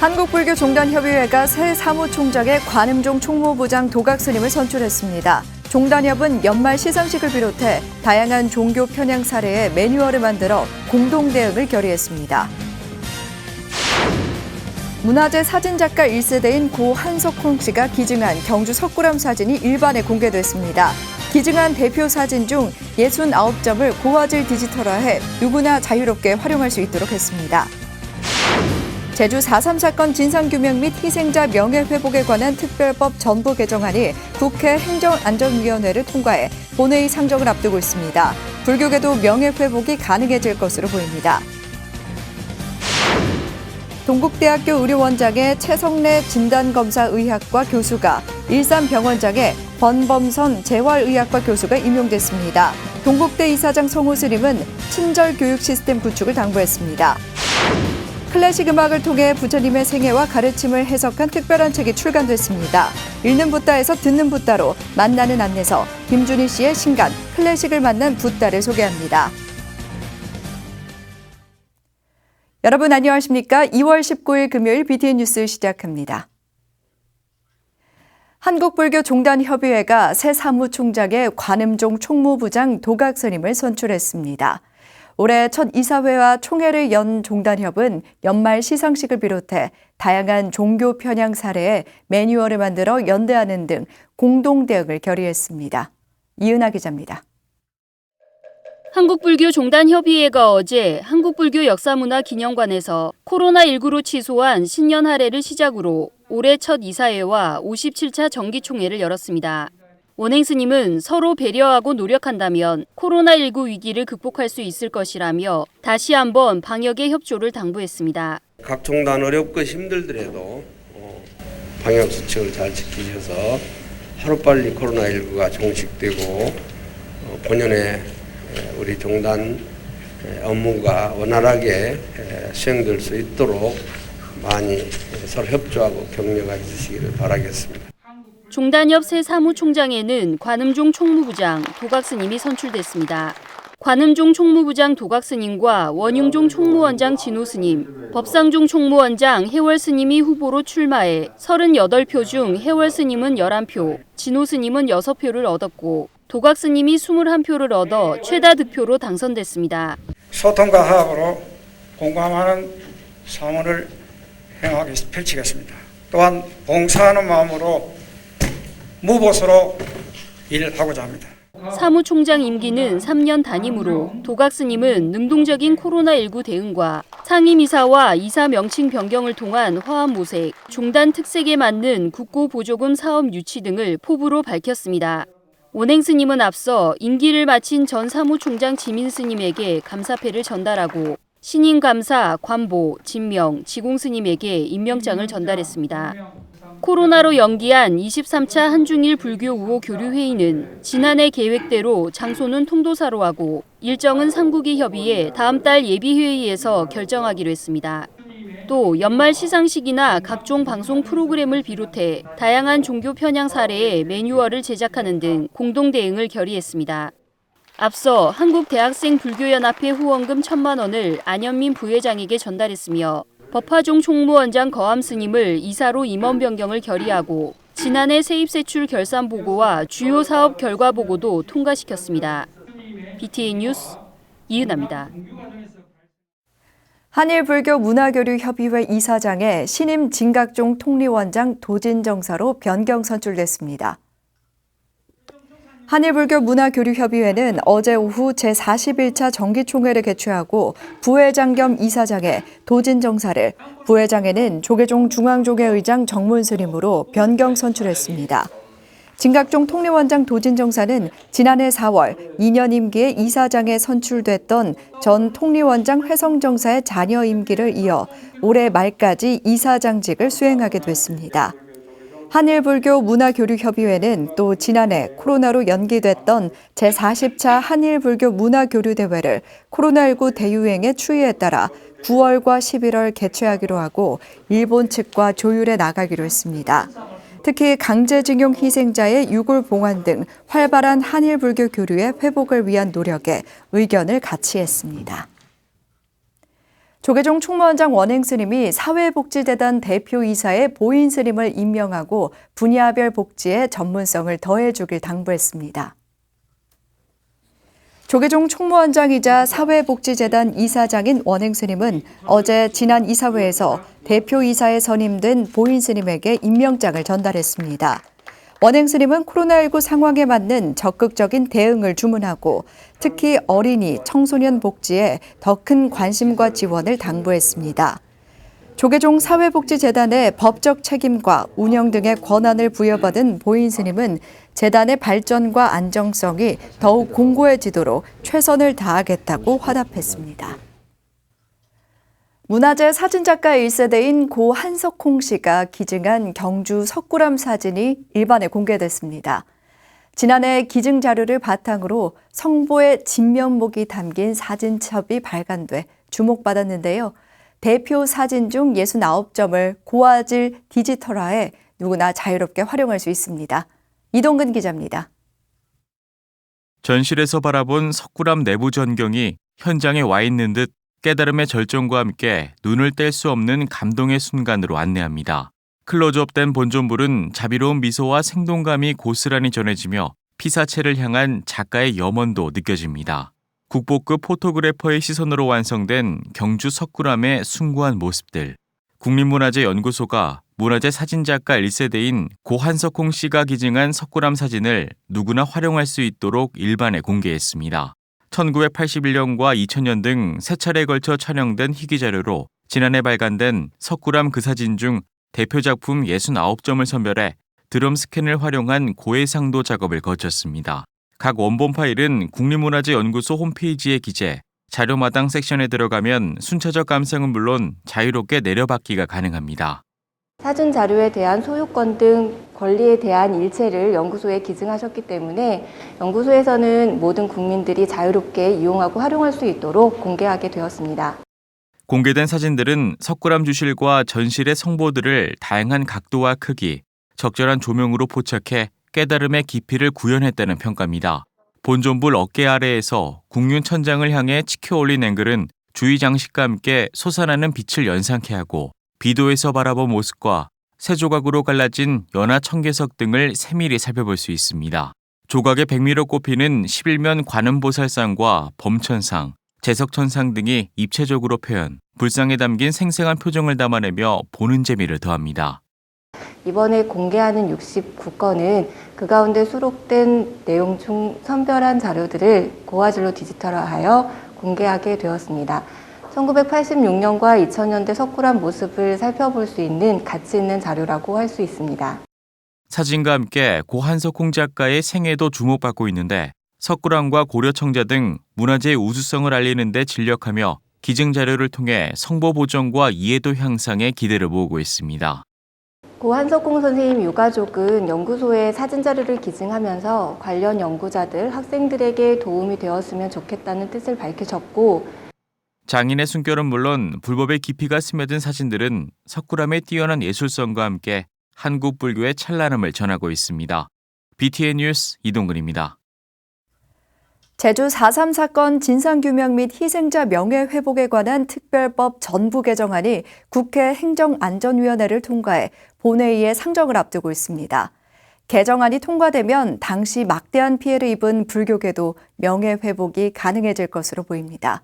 한국불교종단협의회가 새 사무총장에 관음종 총무부장 도각스님을 선출했습니다. 종단협은 연말 시상식을 비롯해 다양한 종교 편향 사례의 매뉴얼을 만들어 공동 대응을 결의했습니다. 문화재 사진작가 1세대인 고 한석홍 씨가 기증한 경주 석굴암 사진이 일반에 공개됐습니다. 기증한 대표 사진 중 69점을 고화질 디지털화해 누구나 자유롭게 활용할 수 있도록 했습니다. 제주 4.3 사건 진상규명 및 희생자 명예회복에 관한 특별법 전부 개정안이 국회 행정안전위원회를 통과해 본회의 상정을 앞두고 있습니다. 불교계도 명예회복이 가능해질 것으로 보입니다. 동국대학교 의료원장의 최성래 진단검사의학과 교수가 일산병원장의 권범선 재활의학과 교수가 임용됐습니다. 동국대 이사장 성호 스님은 친절 교육 시스템 구축을 당부했습니다. 클래식 음악을 통해 부처님의 생애와 가르침을 해석한 특별한 책이 출간됐습니다. 읽는 붓다에서 듣는 붓다로 만나는 안내서, 김준희 씨의 신간 클래식을 만난 붓다를 소개합니다. 여러분 안녕하십니까? 2월 19일 금요일 BTN 뉴스 시작합니다. 한국불교종단협의회가 새 사무총장에 관음종 총무부장 도각스님을 선출했습니다. 올해 첫 이사회와 총회를 연 종단협은 연말 시상식을 비롯해 다양한 종교 편향 사례의 매뉴얼을 만들어 연대하는 등 공동 대응을 결의했습니다. 이은하 기자입니다. 한국불교종단협의회가 어제 한국불교역사문화기념관에서 코로나19로 취소한 신년 할애를 시작으로 올해 첫 이사회와 57차 정기총회를 열었습니다. 원행 스님은 서로 배려하고 노력한다면 코로나19 위기를 극복할 수 있을 것이라며 다시 한번 방역의 협조를 당부했습니다. 각 종단 어렵고 힘들더라도 방역수칙을 잘 지키셔서 하루빨리 코로나19가 종식되고 본연의 우리 종단 업무가 원활하게 수행될 수 있도록 많이 서로 협조하고 격려해 주시기를 바라겠습니다. 종단협 새 사무총장에는 관음종 총무부장 도각스님이 선출됐습니다. 관음종 총무부장 도각스님과 원융종 총무원장 진호스님, 법상종 총무원장 해월스님이 후보로 출마해 38표 중 해월스님은 11표, 진호스님은 6표를 얻었고 도각스님이 21표를 얻어 최다 득표로 당선됐습니다. 소통과 화합으로 공감하는 사무를 펼치겠습니다. 또한 봉사하는 마음으로 무보수로 일하고자 합니다. 사무총장 임기는 3년 단임으로 도각스님은 능동적인 코로나19 대응과 상임이사와 이사 명칭 변경을 통한 화합 모색, 종단 특색에 맞는 국고보조금 사업 유치 등을 포부로 밝혔습니다. 원행 스님은 앞서 임기를 마친 전 사무총장 지민 스님에게 감사패를 전달하고 신임 감사, 관보, 진명, 지공 스님에게 임명장을 전달했습니다. 코로나로 연기한 23차 한중일 불교 우호 교류 회의는 지난해 계획대로 장소는 통도사로 하고 일정은 삼국이 협의해 다음 달 예비회의에서 결정하기로 했습니다. 또 연말 시상식이나 각종 방송 프로그램을 비롯해 다양한 종교 편향 사례의 매뉴얼을 제작하는 등 공동 대응을 결의했습니다. 앞서 한국대학생불교연합회 후원금 1,000만 원을 안현민 부회장에게 전달했으며 법화종 총무원장 거함 스님을 이사로 임원 변경을 결의하고 지난해 세입세출 결산 보고와 주요 사업 결과 보고도 통과시켰습니다. BTN 뉴스 이은하입니다. 한일불교문화교류협의회 이사장에 신임 진각종 통리원장 도진정사로 변경 선출됐습니다. 한일불교문화교류협의회는 어제 오후 제41차 정기총회를 개최하고 부회장 겸 이사장에 도진정사를, 부회장에는 조계종 중앙조계 의장 정문스님으로 변경 선출했습니다. 진각종 통리원장 도진정사는 지난해 4월 2년 임기에 이사장에 선출됐던 전 통리원장 회성정사의 자녀 임기를 이어 올해 말까지 이사장직을 수행하게 됐습니다. 한일불교문화교류협의회는 또 지난해 코로나로 연기됐던 제40차 한일불교문화교류대회를 코로나19 대유행의 추이에 따라 9월과 11월 개최하기로 하고 일본 측과 조율해 나가기로 했습니다. 특히 강제징용 희생자의 유골 봉환 등 활발한 한일불교 교류의 회복을 위한 노력에 의견을 같이 했습니다. 조계종 총무원장 원행 스님이 사회복지재단 대표이사의 보인 스님을 임명하고 분야별 복지에 전문성을 더해주길 당부했습니다. 조계종 총무원장이자 사회복지재단 이사장인 원행 스님은 어제 지난 이사회에서 대표이사에 선임된 보인 스님에게 임명장을 전달했습니다. 원행 스님은 코로나19 상황에 맞는 적극적인 대응을 주문하고 특히 어린이, 청소년 복지에 더 큰 관심과 지원을 당부했습니다. 조계종 사회복지재단의 법적 책임과 운영 등의 권한을 부여받은 보인 스님은 재단의 발전과 안정성이 더욱 공고해지도록 최선을 다하겠다고 화답했습니다. 문화재 사진작가 1세대인 고 한석홍 씨가 기증한 경주 석굴암 사진이 일반에 공개됐습니다. 지난해 기증 자료를 바탕으로 성보의 진면목이 담긴 사진첩이 발간돼 주목받았는데요. 대표 사진 중 69점을 고화질 디지털화해 누구나 자유롭게 활용할 수 있습니다. 이동근 기자입니다. 전실에서 바라본 석굴암 내부 전경이 현장에 와 있는 듯 깨달음의 절정과 함께 눈을 뗄 수 없는 감동의 순간으로 안내합니다. 클로즈업된 본존물은 자비로운 미소와 생동감이 고스란히 전해지며 피사체를 향한 작가의 염원도 느껴집니다. 국보급 포토그래퍼의 시선으로 완성된 경주 석굴암의 숭고한 모습들. 국립문화재연구소가 문화재 사진작가 1세대인 고 한석홍 씨가 기증한 석굴암 사진을 누구나 활용할 수 있도록 일반에 공개했습니다. 1981년과 2000년 등 세 차례에 걸쳐 촬영된 희귀자료로 지난해 발간된 석굴암 그 사진 중 대표 작품 69점을 선별해 드럼 스캔을 활용한 고해상도 작업을 거쳤습니다. 각 원본 파일은 국립문화재연구소 홈페이지에 기재, 자료마당 섹션에 들어가면 순차적 감상은 물론 자유롭게 내려받기가 가능합니다. 사진 자료에 대한 소유권 등 권리에 대한 일체를 연구소에 기증하셨기 때문에 연구소에서는 모든 국민들이 자유롭게 이용하고 활용할 수 있도록 공개하게 되었습니다. 공개된 사진들은 석굴암 주실과 전실의 성보들을 다양한 각도와 크기, 적절한 조명으로 포착해 깨달음의 깊이를 구현했다는 평가입니다. 본존불 어깨 아래에서 국륜 천장을 향해 치켜 올린 앵글은 주위 장식과 함께 솟아나는 빛을 연상케 하고 비도에서 바라본 모습과 세 조각으로 갈라진 연화 청계석 등을 세밀히 살펴볼 수 있습니다. 조각의 백미로 꼽히는 11면 관음보살상과 범천상, 제석천상 등이 입체적으로 표현, 불상에 담긴 생생한 표정을 담아내며 보는 재미를 더합니다. 이번에 공개하는 69건은 그 가운데 수록된 내용 중 선별한 자료들을 고화질로 디지털화하여 공개하게 되었습니다. 1986년과 2000년대 석굴암 모습을 살펴볼 수 있는 가치 있는 자료라고 할 수 있습니다. 사진과 함께 고 한석홍 작가의 생애도 주목받고 있는데 석굴암과 고려청자 등 문화재의 우수성을 알리는 데 진력하며 기증 자료를 통해 성보 보존과 이해도 향상에 기대를 모으고 있습니다. 고 한석홍 선생님 유가족은 연구소에 사진 자료를 기증하면서 관련 연구자들, 학생들에게 도움이 되었으면 좋겠다는 뜻을 밝히셨고 장인의 숨결은 물론 불법의 깊이가 스며든 사진들은 석굴암의 뛰어난 예술성과 함께 한국 불교의 찬란함을 전하고 있습니다. BTN 뉴스 이동근입니다. 제주 4.3 사건 진상규명 및 희생자 명예회복에 관한 특별법 전부 개정안이 국회 행정안전위원회를 통과해 본회의에 상정을 앞두고 있습니다. 개정안이 통과되면 당시 막대한 피해를 입은 불교계도 명예회복이 가능해질 것으로 보입니다.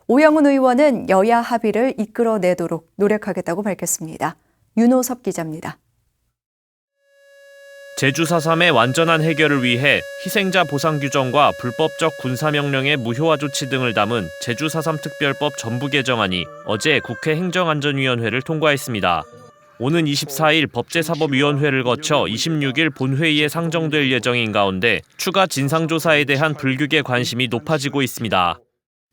오영훈 의원은 여야 합의를 이끌어내도록 노력하겠다고 밝혔습니다. 윤호섭 기자입니다. 제주 4.3의 완전한 해결을 위해 희생자 보상 규정과 불법적 군사명령의 무효화 조치 등을 담은 제주 4.3 특별법 전부 개정안이 어제 국회 행정안전위원회를 통과했습니다. 오는 24일 법제사법위원회를 거쳐 26일 본회의에 상정될 예정인 가운데 추가 진상조사에 대한 불교계 관심이 높아지고 있습니다.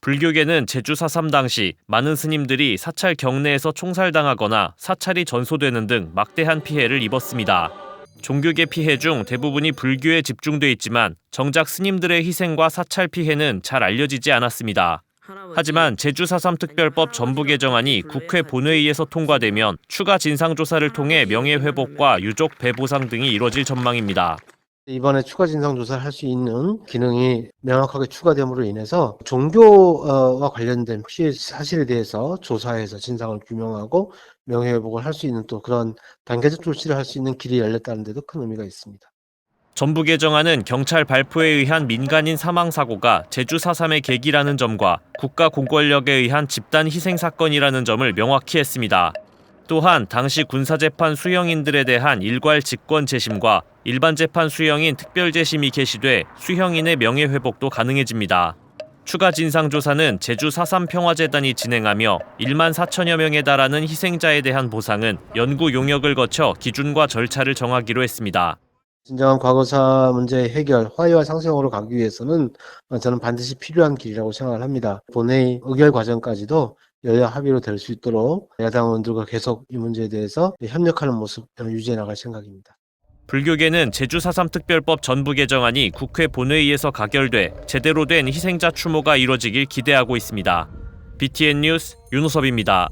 불교계는 제주 4.3 당시 많은 스님들이 사찰 경내에서 총살당하거나 사찰이 전소되는 등 막대한 피해를 입었습니다. 종교계 피해 중 대부분이 불교에 집중돼 있지만 정작 스님들의 희생과 사찰 피해는 잘 알려지지 않았습니다. 하지만 제주 4.3 특별법 전부 개정안이 국회 본회의에서 통과되면 추가 진상조사를 통해 명예회복과 유족 배보상 등이 이뤄질 전망입니다. 이번에 추가 진상조사를 할 수 있는 기능이 명확하게 추가됨으로 인해서 종교와 관련된 혹시 사실에 대해서 조사해서 진상을 규명하고 명예회복을 할 수 있는 또 그런 단계적 조치를 할 수 있는 길이 열렸다는 데도 큰 의미가 있습니다. 전부 개정안은 경찰 발표에 의한 민간인 사망 사고가 제주 4.3의 계기라는 점과 국가 공권력에 의한 집단 희생 사건이라는 점을 명확히 했습니다. 또한 당시 군사재판 수형인들에 대한 일괄 직권 재심과 일반 재판 수형인 특별 재심이 개시돼 수형인의 명예회복도 가능해집니다. 추가 진상조사는 제주 4.3 평화재단이 진행하며 1만 4천여 명에 달하는 희생자에 대한 보상은 연구 용역을 거쳐 기준과 절차를 정하기로 했습니다. 진정한 과거사 문제 해결, 화해와 상생으로 가기 위해서는 저는 반드시 필요한 길이라고 생각을 합니다. 본회의 의결 과정까지도 여야 합의로 될 수 있도록 야당 의원들과 계속 이 문제에 대해서 협력하는 모습 유지해 나갈 생각입니다. 불교계는 제주 4.3 특별법 전부 개정안이 국회 본회의에서 가결돼 제대로 된 희생자 추모가 이뤄지길 기대하고 있습니다. BTN 뉴스 윤호섭입니다.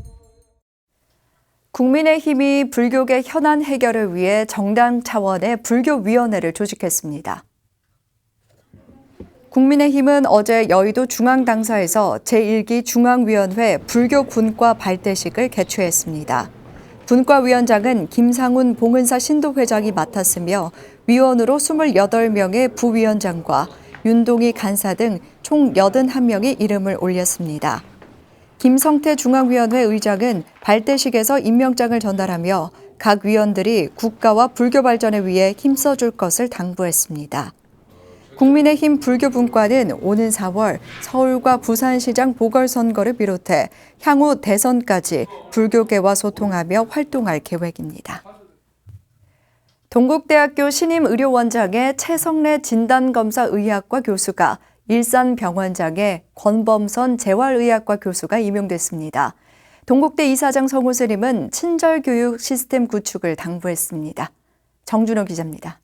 국민의힘이 불교계 현안 해결을 위해 정당 차원의 불교위원회를 조직했습니다. 국민의힘은 어제 여의도 중앙당사에서 제1기 중앙위원회 불교 분과 발대식을 개최했습니다. 분과위원장은 김상훈 봉은사 신도회장이 맡았으며 위원으로 28명의 부위원장과 윤동희 간사 등 총 81명이 이름을 올렸습니다. 김성태 중앙위원회 의장은 발대식에서 임명장을 전달하며 각 위원들이 국가와 불교 발전을 위해 힘써줄 것을 당부했습니다. 국민의힘 불교분과는 오는 4월 서울과 부산시장 보궐선거를 비롯해 향후 대선까지 불교계와 소통하며 활동할 계획입니다. 동국대학교 신임의료원장의 최성래 진단검사의학과 교수가 일산병원장의 권범선 재활의학과 교수가 임용됐습니다. 동국대 이사장 성우 스님은 친절교육 시스템 구축을 당부했습니다. 정준호 기자입니다.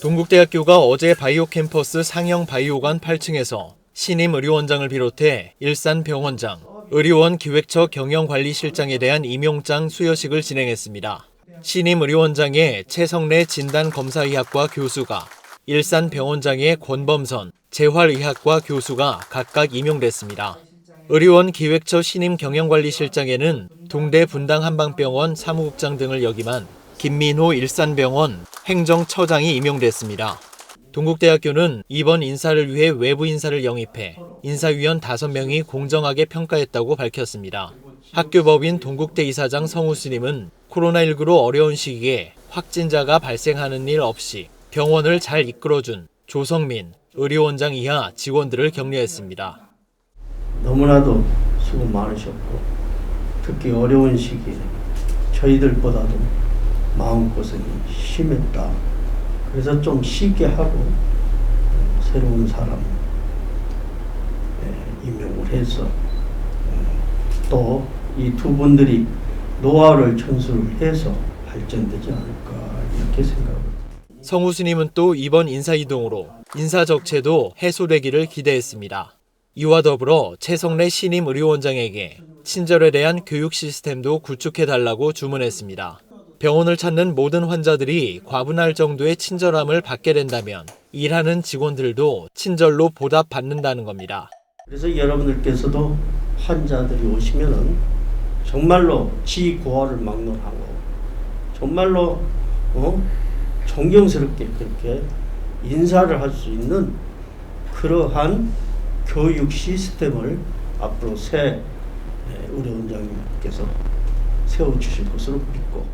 동국대학교가 어제 바이오 캠퍼스 상영 바이오관 8층에서 신임 의료원장을 비롯해 일산병원장, 의료원 기획처 경영관리실장에 대한 임용장 수여식을 진행했습니다. 신임 의료원장의 최성래 진단검사의학과 교수가, 일산병원장의 권범선 재활의학과 교수가 각각 임용됐습니다. 의료원 기획처 신임 경영관리실장에는 동대 분당 한방병원 사무국장 등을 역임한 김민호 일산병원 행정처장이 임용됐습니다. 동국대학교는 이번 인사를 위해 외부 인사를 영입해 인사위원 5명이 공정하게 평가했다고 밝혔습니다. 학교법인 동국대 이사장 성우 스님은 코로나19로 어려운 시기에 확진자가 발생하는 일 없이 병원을 잘 이끌어준 조성민 의료원장 이하 직원들을 격려했습니다. 너무나도 수고 많으셨고 특히 어려운 시기에 저희들보다도 마음고생이 심했다. 그래서 좀 쉬게 하고 새로운 사람 임명을 해서 또 이 두 분들이 노하우를 전수를 해서 발전되지 않을까 이렇게 생각합니다. 성우 스님은 또 이번 인사 이동으로 인사 적체도 해소되기를 기대했습니다. 이와 더불어 최성래 신임 의료원장에게 친절에 대한 교육 시스템도 구축해달라고 주문했습니다. 병원을 찾는 모든 환자들이 과분할 정도의 친절함을 받게 된다면 일하는 직원들도 친절로 보답받는다는 겁니다. 그래서 여러분들께서도 환자들이 오시면은 정말로 지고하를 막론하고 정말로 존경스럽게 그렇게 인사를 할 수 있는 그러한 교육 시스템을 앞으로 새 의료원장님께서 세워주실 것으로 믿고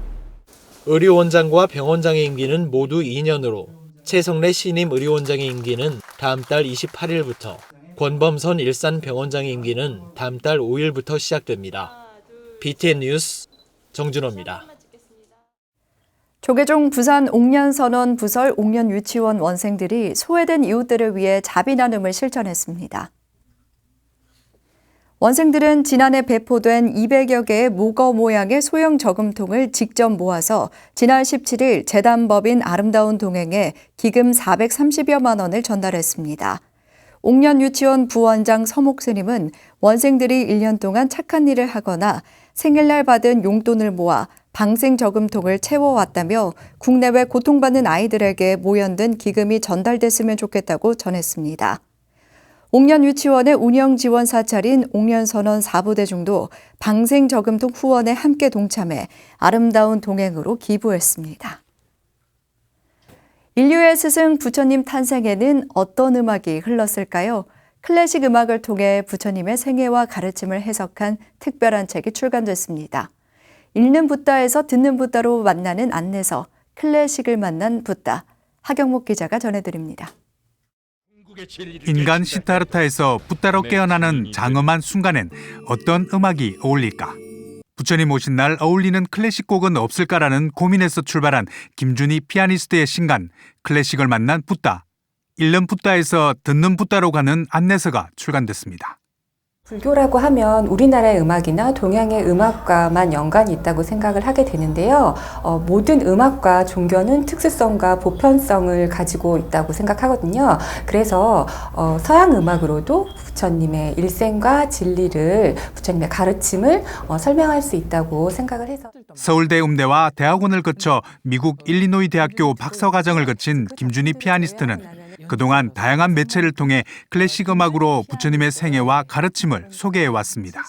의료원장과 병원장의 임기는 모두 2년으로 최성래 신임 의료원장의 임기는 다음 달 28일부터 권범선 일산병원장의 임기는 다음 달 5일부터 시작됩니다. BTN 뉴스 정준호입니다. 조계종 부산 옥년선원 부설 옥년유치원 원생들이 소외된 이웃들을 위해 자비 나눔을 실천했습니다. 원생들은 지난해 배포된 200여 개의 목어 모양의 소형 저금통을 직접 모아서 지난 17일 재단법인 아름다운 동행에 기금 430여만 원을 전달했습니다. 옥년유치원 부원장 서목 스님은 원생들이 1년 동안 착한 일을 하거나 생일날 받은 용돈을 모아 방생 저금통을 채워왔다며 국내외 고통받는 아이들에게 모연된 기금이 전달됐으면 좋겠다고 전했습니다. 옥년 유치원의 운영 지원 사찰인 옥년선원 4부대중도 방생 저금통 후원에 함께 동참해 아름다운 동행으로 기부했습니다. 인류의 스승 부처님 탄생에는 어떤 음악이 흘렀을까요? 클래식 음악을 통해 부처님의 생애와 가르침을 해석한 특별한 책이 출간됐습니다. 읽는 붓다에서 듣는 붓다로 만나는 안내서, 클래식을 만난 붓다. 하경목 기자가 전해드립니다. 인간 시타르타에서 붓다로 깨어나는 장엄한 순간엔 어떤 음악이 어울릴까? 부처님 오신 날 어울리는 클래식 곡은 없을까라는 고민에서 출발한 김준희 피아니스트의 신간 클래식을 만난 붓다. 읽는 붓다에서 듣는 붓다로 가는 안내서가 출간됐습니다. 불교라고 하면 우리나라의 음악이나 동양의 음악과만 연관이 있다고 생각을 하게 되는데요. 모든 음악과 종교는 특수성과 보편성을 가지고 있다고 생각하거든요. 그래서 서양 음악으로도 부처님의 일생과 진리를, 부처님의 가르침을 설명할 수 있다고 생각을 해서 서울대 음대와 대학원을 거쳐 미국 일리노이 대학교 박사과정을 거친 김준희 피아니스트는 그동안 다양한 매체를 통해 클래식 음악으로 부처님의 생애와 가르침을 소개해왔습니다.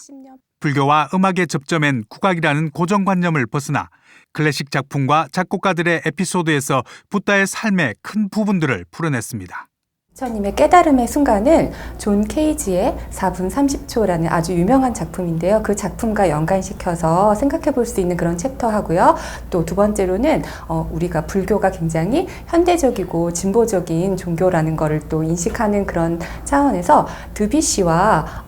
불교와 음악의 접점엔 국악이라는 고정관념을 벗어나 클래식 작품과 작곡가들의 에피소드에서 붓다의 삶의 큰 부분들을 풀어냈습니다. 부처님의 깨달음의 순간을 존 케이지의 4분 30초라는 아주 유명한 작품인데요. 그 작품과 연관시켜서 생각해 볼 수 있는 그런 챕터하고요. 또 두 번째로는 우리가 불교가 굉장히 현대적이고 진보적인 종교라는 거를 또 인식하는 그런 차원에서 드뷔시와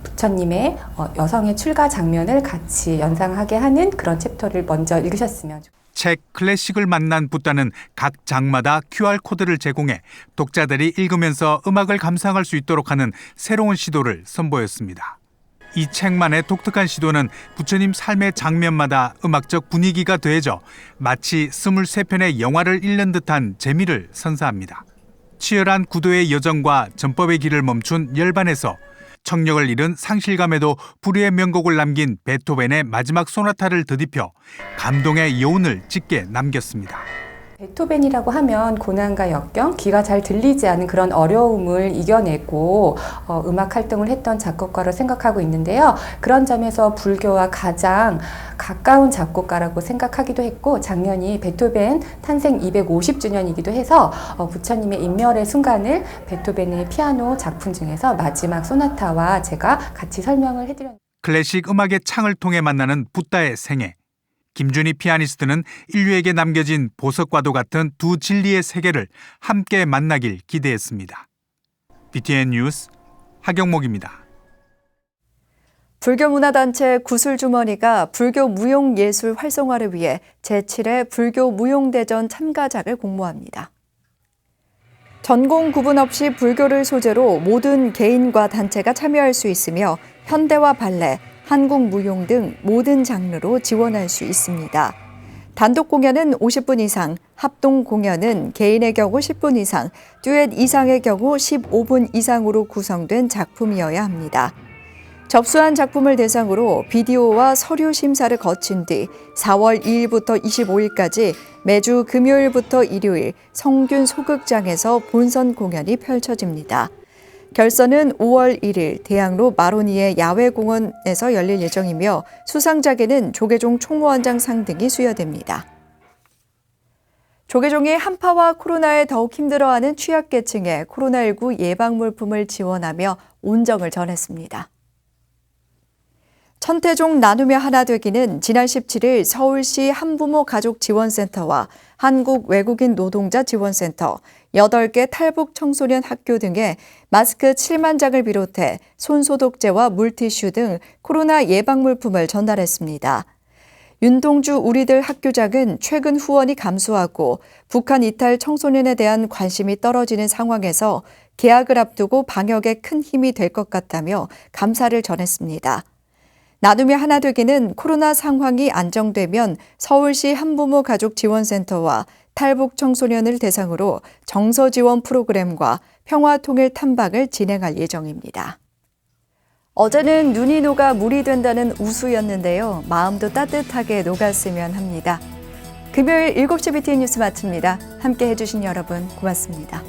부처님의 여성의 출가 장면을 같이 연상하게 하는 그런 챕터를 먼저 읽으셨으면 좋겠습니다. 책 클래식을 만난 붓다는 각 장마다 QR코드를 제공해 독자들이 읽으면서 음악을 감상할 수 있도록 하는 새로운 시도를 선보였습니다. 이 책만의 독특한 시도는 부처님 삶의 장면마다 음악적 분위기가 더해져 마치 23편의 영화를 읽는 듯한 재미를 선사합니다. 치열한 구도의 여정과 전법의 길을 멈춘 열반에서 청력을 잃은 상실감에도 불후의 명곡을 남긴 베토벤의 마지막 소나타를 드디펴 감동의 여운을 짙게 남겼습니다. 베토벤이라고 하면 고난과 역경, 귀가 잘 들리지 않은 그런 어려움을 이겨내고 음악 활동을 했던 작곡가로 생각하고 있는데요. 그런 점에서 불교와 가장 가까운 작곡가라고 생각하기도 했고, 작년이 베토벤 탄생 250주년이기도 해서 부처님의 인멸의 순간을 베토벤의 피아노 작품 중에서 마지막 소나타와 제가 같이 설명을 해드렸습니다. 클래식 음악의 창을 통해 만나는 붓다의 생애. 김준희 피아니스트는 인류에게 남겨진 보석과도 같은 두 진리의 세계를 함께 만나길 기대했습니다. BTN 뉴스 하경목입니다. 불교문화단체 구슬주머니가 불교 무용예술 활성화를 위해 제7회 불교 무용대전 참가작을 공모합니다. 전공 구분 없이 불교를 소재로 모든 개인과 단체가 참여할 수 있으며 현대와 발레, 한국 무용 등 모든 장르로 지원할 수 있습니다. 단독 공연은 50분 이상, 합동 공연은 개인의 경우 10분 이상, 듀엣 이상의 경우 15분 이상으로 구성된 작품이어야 합니다. 접수한 작품을 대상으로 비디오와 서류 심사를 거친 뒤 4월 2일부터 25일까지 매주 금요일부터 일요일 성균 소극장에서 본선 공연이 펼쳐집니다. 결선은 5월 1일 대학로 마로니에 야외공원에서 열릴 예정이며 수상작에는 조계종 총무원장 상 등이 수여됩니다. 조계종이 한파와 코로나에 더욱 힘들어하는 취약계층에 코로나19 예방물품을 지원하며 온정을 전했습니다. 천태종 나누며 하나 되기는 지난 17일 서울시 한부모 가족지원센터와 한국외국인 노동자 지원센터, 8개 탈북 청소년 학교 등에 마스크 7만 장을 비롯해 손소독제와 물티슈 등 코로나 예방물품을 전달했습니다. 윤동주 우리들 학교장은 최근 후원이 감소하고 북한 이탈 청소년에 대한 관심이 떨어지는 상황에서 개학을 앞두고 방역에 큰 힘이 될 것 같다며 감사를 전했습니다. 나누며 하나 되기는 코로나 상황이 안정되면 서울시 한부모 가족지원센터와 탈북 청소년을 대상으로 정서 지원 프로그램과 평화통일 탐방을 진행할 예정입니다. 어제는 눈이 녹아 물이 된다는 우수였는데요. 마음도 따뜻하게 녹았으면 합니다. 금요일 7시 BTN 뉴스 마칩니다. 함께 해주신 여러분 고맙습니다.